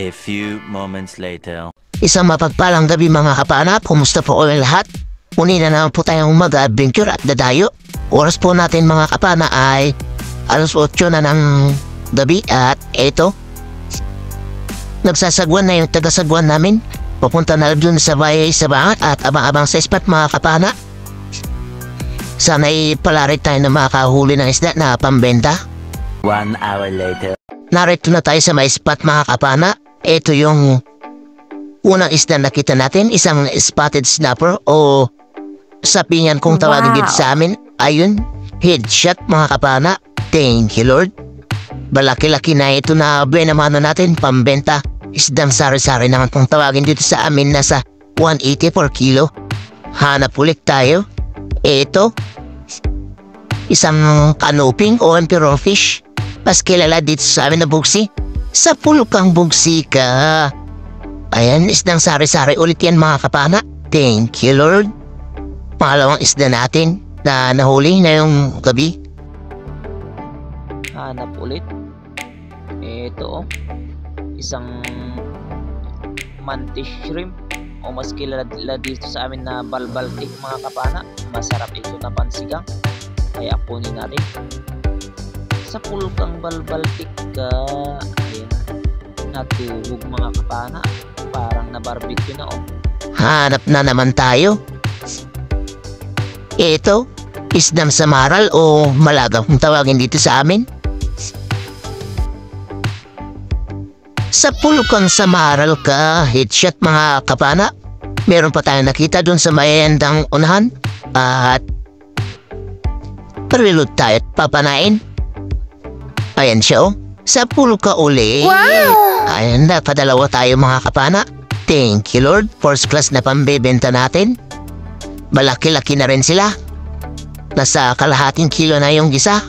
A few moments later. Isang mapagpalang gabi mga kapana, kumusta po kayo lahat? Muli na naman po tayong mag-adventure at dadayo. Oras po natin mga kapana ay alas 8 na ng gabi at eto, nagsasagwan na yung tagasagwan namin. Papunta na dun sa bayay sa bangat at abang-abang sa spot mga kapana. Sana'y palarit tayo na makahuli ng isda na pambenta. 1 hour later. Narito na tayo sa may spot mga kapana. Ito yung unang isda na nakita natin, isang spotted snapper o sapingan kung tawagin dito sa amin. Ayun, headshot mga kapana. Thank you Lord. Balaki-laki na ito na buenamano natin, pambenta. Isdang sari-sari naman kung tawagin dito sa amin, nasa 180 per kilo. Hanap ulit tayo. Ito, isang canoping o emperor fish. Pas kilala dito sa amin na bugsi. Sa pulkang bugsi ka. Ayan, isdang sari-sari ulit yan mga kapana. Thank you Lord. Pangalawang isda natin na nahuli na yung gabi. Hanap ulit. Ito isang mantis shrimp o mas kilala dito sa amin na balbaltik mga kapana. Masarap ito na pansigang, kaya kunin natin. Sa pulkang balbaltik ka. Ayan, natulog mga kapana, parang na barbecue na Hanap na naman tayo. Ito, isdang samaral o malaga kung tawagin dito sa amin. Sa pulkang samaral ka, headshot mga kapana. Meron pa tayong nakita dun sa mayandang unahan. At parilod tayo at papanain. Ayan siya sa pulka uli. Wow! Ayan na, padalawa tayo mga kapana. Thank you Lord, first class na pambebenta natin. Malaki-laki na rin sila. Nasa kalahating kilo na yung isa.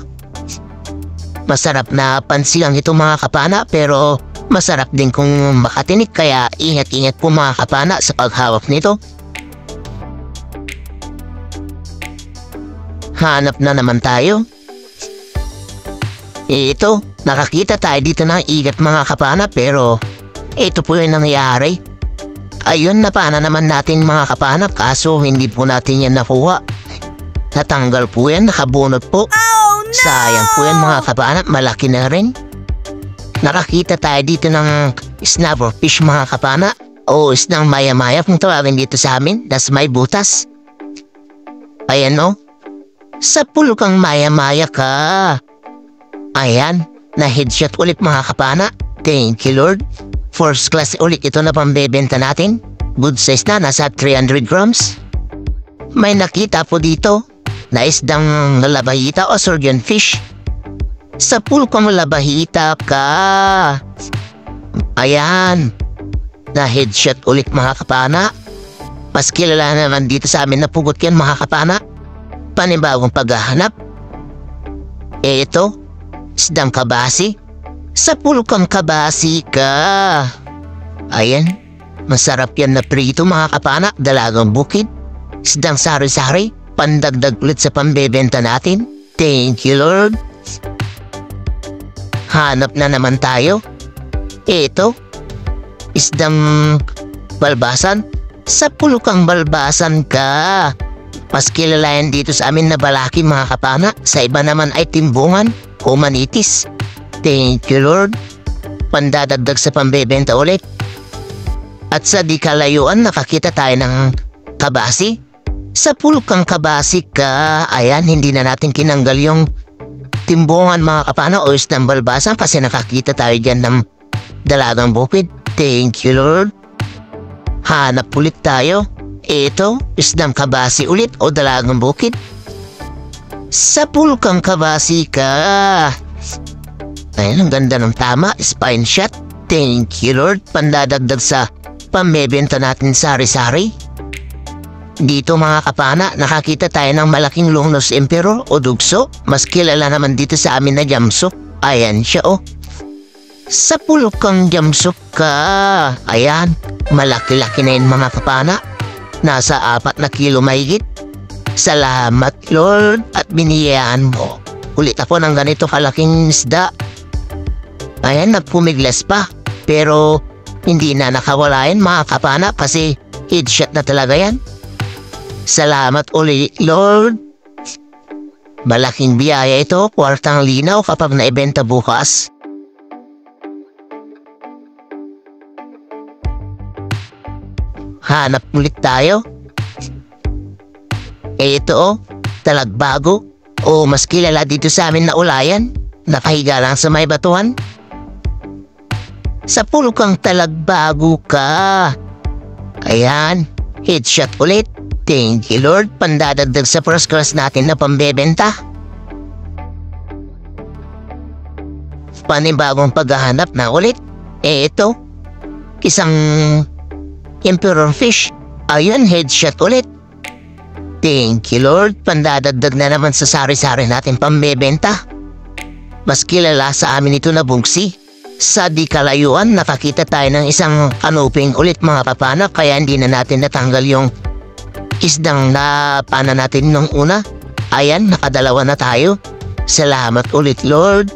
Masarap na pansigang ito mga kapana, pero masarap din kung makatinik, kaya ingat-ingat po mga kapana sa paghawak nito. Hanap na naman tayo. Ito, nakakita tayo dito ng igat mga kapana, pero ito po yung nangyari. Ayun, napana naman natin mga kapana, kaso hindi po natin yan nakuha. Natanggal po yan, nakabunot po. Oh, no! Sayang po yan mga kapana, malaki na rin. Nakakita tayo dito ng snapper fish mga kapana o isdang maya-maya kung tawagin dito sa amin, das may butas. Ayan sa pulkang maya-maya ka. Ayan, na headshot ulit mga kapana. Thank you Lord. First class ulit ito na pambebenta natin. Good size na, nasa 300 grams. May nakita po dito na isdang labahita o surgeon fish. Sa pulkang labahita ka. Ayan, na headshot ulit mga kapana. Mas kilala naman dito sa amin na pugot yan mga kapana. Panibagong paghahanap. Ito, isdang kabasi. Sa pulkang kabasi ka. Ayan, masarap yan na prito mga kapana. Dalagang bukid. Isdang sari-sari, pandagdag ulit sa pambebenta natin. Thank you Lord. Hanap na naman tayo. Ito, isdang balbasan. Sa pulkang balbasan ka. Mas kilala yan dito sa amin na balaki mga kapana. Sa iba naman ay timbungan o manitis. Thank you Lord. Pandadagdag sa pambebenta ulit. At sa di kalayuan, nakakita tayo ng kabasi. Sa pulkang kabasi ka. Ayan, hindi na natin kinanggal yung timbungan mga kapana o isdang balbasan kasi nakakita tayo dyan ng dalagang bukid. Thank you Lord. Hanap ulit tayo. Ito, isdang kabasi ulit o dalagang bukid. Sa pulkang kabasi ka. Ayan, ang ganda ng tama, spine shot. Thank you Lord. Pandadagdag sa pambebenta natin sari-sari. Dito mga kapana, nakakita tayo ng malaking long-nose emperor o dugso. Mas kilala naman dito sa amin na jamsok. Ayan siya Sa pulkang jamsok ka. Ayan, malaki-laki na yun mga kapana. Nasa 4 na kilo mahigit. Salamat Lord at biniyaan mo ulit ako ng ganito kalaking isda. Ayan, nagpumiglas pa. Pero Hindi na nakawala yan mga kapana kasi headshot na talaga yan. Salamat ulit, Lord. Malaking biyaya ito, kwartang linaw kapag naibenta bukas. Hanap ulit tayo. Ito talagbago o mas kilala dito sa amin na ulayan. Nakahiga lang sa may batuhan. Sa pulukang talagbago ka. Ayan, headshot ulit. Thank you, Lord. Pandadagdag sa proscaras natin na pambebenta. Panibagong paghahanap na ulit. Ito, isang emperor fish. Ayun, headshot ulit. Thank you, Lord. Pandadagdag na naman sa sari-sari natin pambebenta. Mas kilala sa amin ito na bungsi. Sa di kalayuan, nakakita tayo ng isang kanuping ulit mga kapana, kaya hindi na natin natanggal yung isdang napana natin nung una. Ayan, nakadalawa na tayo. Salamat ulit, Lord.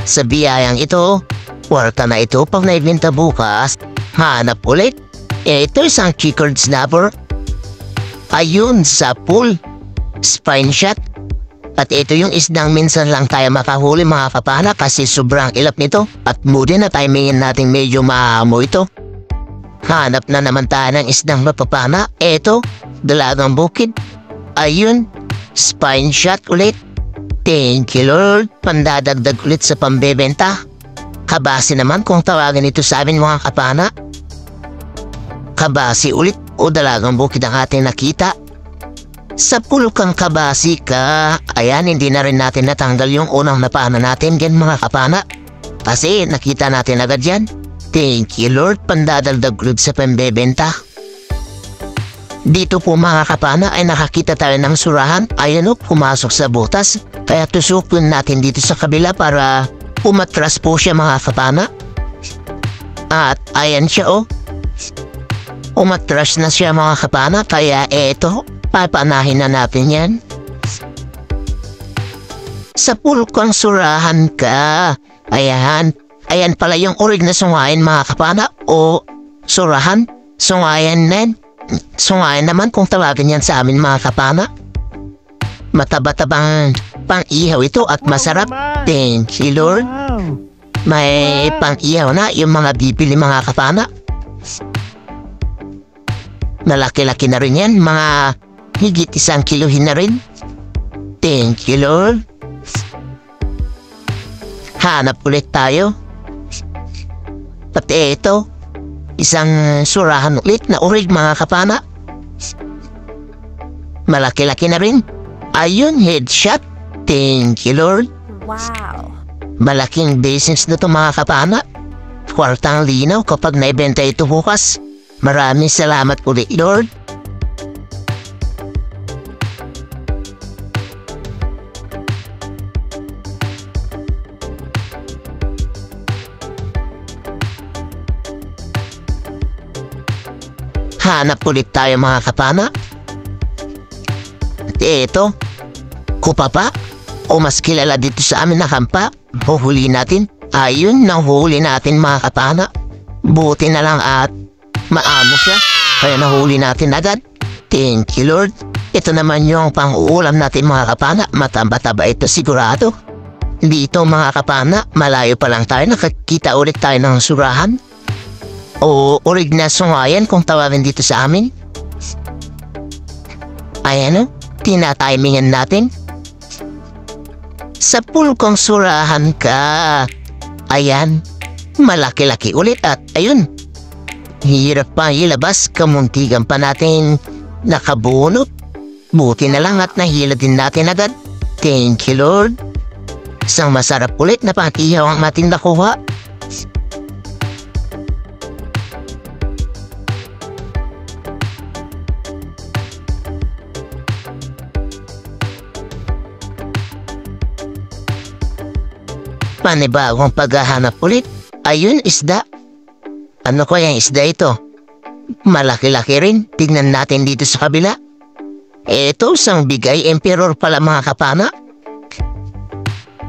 Sa biyayang ito, kwarta na ito pag naibenta bukas. Hanap ulit. Ito isang checkered snapper. Ayun, sa pool. Spine shot. At ito yung isdang minsan lang tayo makahuli mga kapana kasi sobrang ilap nito. At muli na timingin natin medyo maamo ito. Hanap na naman tayo ng isdang mapapana. Ito, dalagang bukid. Ayun, spine shot ulit. Thank you, Lord. Pandadagdag ulit sa pambebenta. Kabasi naman kung tawagin ito sa amin mga kapana. Kabasi ulit o dalagang bukid ang ating nakita. Sa pulukang kabasi ka. Ayan, hindi na rin natin natanggal yung unang napana natin yan mga kapana. Kasi nakita natin agad yan. Thank you, Lord. Pandadagdag ulit sa pambebenta. Dito po mga kapana ay nakakita tayo ng surahan. Ayan o, pumasok sa butas. Kaya tusukin natin dito sa kabila para umatras po siya mga kapana. At ayan siya o. Umatras na siya mga kapana. Kaya eto, papanahin na natin yan. Sa pulkang surahan ka. Ayan. Ayan pala yung orig na sungayan mga kapana o surahan. Sungayan nen. Sungayan naman kung tawagin yan sa amin mga kapana. Mataba-tabang pang-ihaw ito at masarap. Thank you, Lord. May pang-ihaw na yung mga bibili mga kapana. Malaki-laki na rin yan. Mga higit 1 kilohin na rin. Thank you, Lord. Hanap ulit tayo. Pati ito, isang surahan ulit na urig mga kapana. Malaki-laki na rin. Ayun, headshot. Thank you, Lord. Wow. Malaking business na ito mga kapana. Kwartang linaw kapag naibenta ito bukas. Maraming salamat ulit, Lord. Hanap ulit tayo mga kapana. At ito, kupapa o mas kilala dito sa amin na kampa. Huhuli natin. Ayun, nahuli natin mga kapana. Buti na lang at maamo siya. Kaya nahuli natin agad. Thank you, Lord. Ito naman yung pang-uulam natin mga kapana. Mataba-taba ito sigurado. Dito mga kapana, malayo pa lang tayo. Nakakita ulit tayo ng surahan. O urig na sungayan kung tawagin dito sa amin. Ayan o, tinatimingan natin. Sa pulkong surahan ka. Ayan, malaki-laki ulit at ayun. Hirap pa ilabas, kamuntigan pa natin nakabunot. Buti na lang at nahila din natin agad. Thank you, Lord. Isang masarap ulit na pang-ihaw ang ating nakuha. Panibagong paghahanap ulit. Ayun, isda. Ano kaya yung isda ito? Malaki-laki rin. Tignan natin dito sa kabila. Ito, isang bigay emperor pala mga kapana.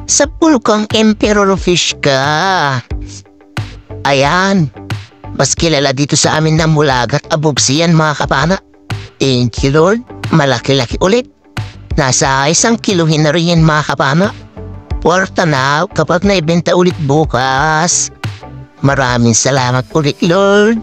Sa pulkang emperor fish ka. Ayan. Mas kilala dito sa amin na Mulagat Abubsi yan mga kapana. Thank you Lord. Malaki-laki ulit. Nasa 1 kilohin na rin yan mga kapana. For tanaw kapag naibenta ulit bukas. Maraming salamat ulit Lord.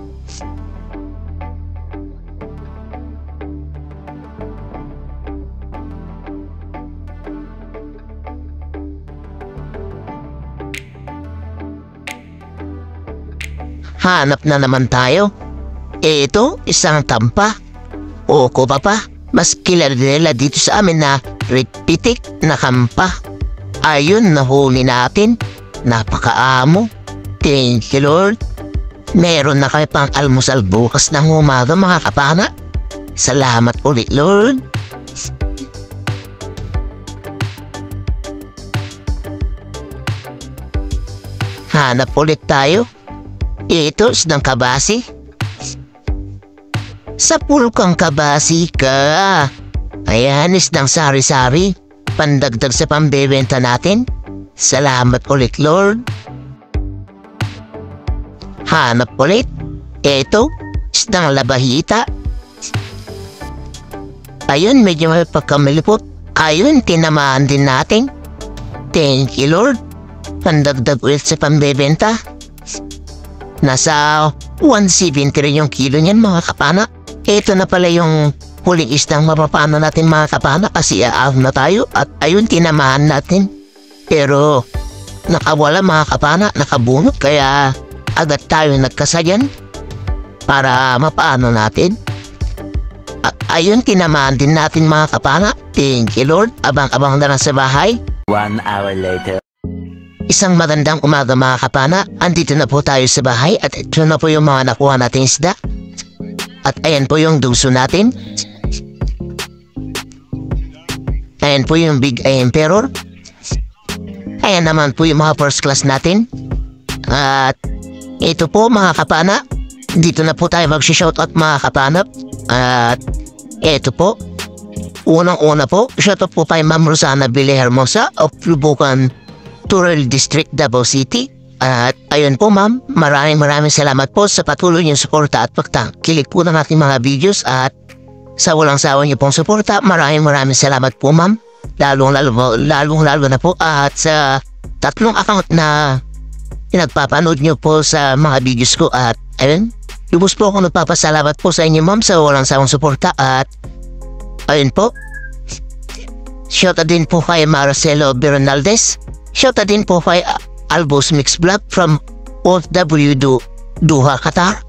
Hanap na naman tayo. Ito, isang tampa. O kuba pa, mas kilala nila dito sa amin na ritpitik na kampa. Ayun, nahuli natin. Napakaamo. Thank you Lord. Meron na kayo pang almusal bukas ng umaga mga kapana. Salamat ulit Lord. Hanap ulit tayo. Ito, isang kabasi. Sa pulkang kabasi ka. Ayan, isang sari-sari. Pandagdag sa pambebenta natin. Salamat ulit, Lord. Hanap ulit. Ito, isang labahita. Ayun, medyo may pagkamilipot. Ayun, tinamaan din natin. Thank you, Lord. Pandagdag ulit sa pambebenta. Nasa 170 rin yung kilo niyan mga kapana. Ito na pala yung huling isdang mapapano natin mga kapana kasi aaf na tayo at ayun tinamahan natin. Pero nakawala mga kapana, nakabunot kaya agad tayo nagkasayan para mapaano natin. At ayun tinamahan din natin mga kapana. Thank you Lord. Abang-abang na lang sa bahay. 1 hour later. Isang magandang umaga mga kapana, andito na po tayo sa bahay at ito na po yung mga nakuha nating isda. At ayan po yung dugso natin. Ayan po yung Big Emperor. Ayan naman po yung mga first class natin. At ito po mga kapana, dito na po tayo mag-shoutout mga kapana. At ito po, unang-una po, shoutout po kay Ma'am Rosana Villahermosa of Lubucan Rural District, Davao City. At ayun po ma'am, maraming salamat po sa patuloy niyong suporta at pagtangkilik po ng ating mga videos at sa walang sawa niyo pong suporta. Maraming salamat po ma'am. Lalong na po at sa 3 account na pinagpapanood niyo po sa mga videos ko at ayun, lubos po ako nagpapasalamat po sa inyo ma'am sa walang sawang suporta at ayun po. Shoutout din po kay Marcelo Bernaldez. Shoutout din po kay Albos Mix Vlog from OFW Doha, Qatar.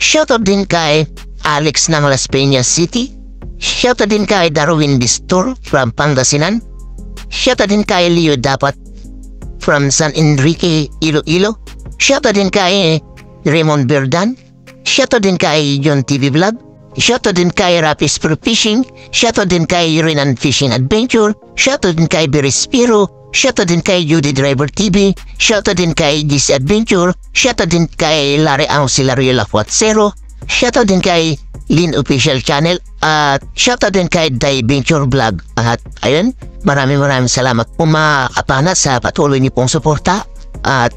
Shoutout din kay Alex ng Las Peñas City. Shoutout din kay Darwin Distor from Pangasinan. Shoutout din kay Leo Dapat from San Enrique, Iloilo. Shoutout din kay Raymond Berdan. Shoutout din kay John TV Vlog. Shoutout din kay Rapis Pro Fishing. Shoutout din kay Renan Fishing Adventure. Shoutout din kay Berispiro. Shoutout din kay Judy Driver TV. Shoutout din kay GC Adventure. Shoutout din kay Larry Auxilario Lafuatzero. Shoutout din kay Lin Official Channel. At shoutout din kay Day Venture Vlog. At ayun, maraming salamat po mga kapana sa patuloy niyo pong suporta. At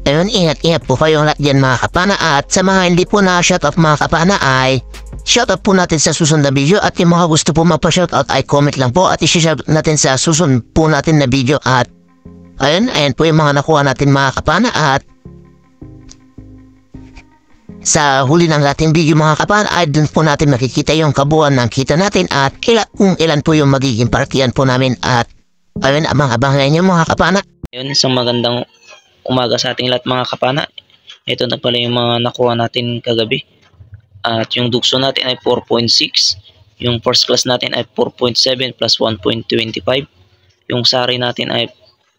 ayun, ingat po kayong lahat dyan mga kapana. At sa mga hindi po na shoutout mga kapana ay shoutout po natin sa susunod na video. At yung mga gusto po magpa-shoutout ay comment lang po. At i-shoutout natin sa susunod po natin na video. At ayun po yung mga nakuha natin mga kapana. At sa huli ng ating video mga kapana ay dun po natin makikita yung kabuuan ng kita natin. At kung ilan po yung magiging partiyan po namin. At ayun, abang-abangan nyo mga kapana. Ayun, isang magandang umaga sa ating lahat mga kapana. Ito na pala yung mga nakuha natin kagabi. At yung dugso natin ay 4.6. Yung first class natin ay 4.7 plus 1.25. Yung sari natin ay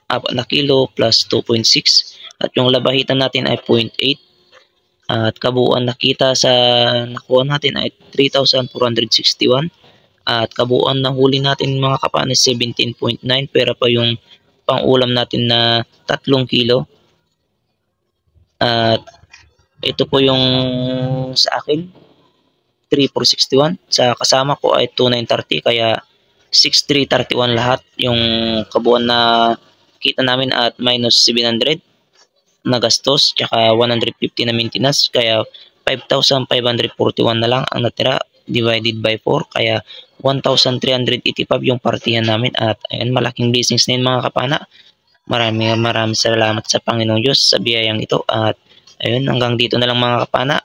4 na kilo plus 2.6. At yung labahitan natin ay 0.8. At kabuuan nakita sa nakuha natin ay 3,461. At kabuuan na huli natin mga kapana is 17.9. Pero pa yung pang-ulam natin na 3 kilo. At ito po yung sa akin 3,461. Sa kasama ko ay 2,930 kaya 6,331 lahat yung kabuuan na kita namin at minus 700. na gastos tsaka 150 na maintenance, kaya 5,541 na lang ang natira divided by 4, kaya 1,385 yung partihan namin. At ayun, malaking blessings na yun mga kapana. Maraming salamat sa Panginoong Diyos sa biyayang ito. At ayun, hanggang dito na lang mga kapana.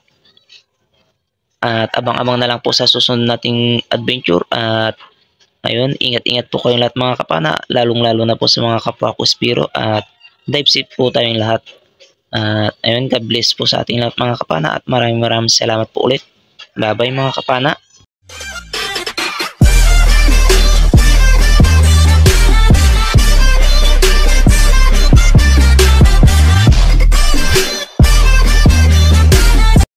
At abang-abang na lang po sa susunod nating adventure. At ayun, ingat-ingat po kayong lahat mga kapana, lalong-lalo na po sa mga kapwa ko Spiro. At dive safe po tayong lahat. At ayun, God bless po sa ating lahat mga kapana. At maraming salamat po ulit. Bye-bye mga kapana.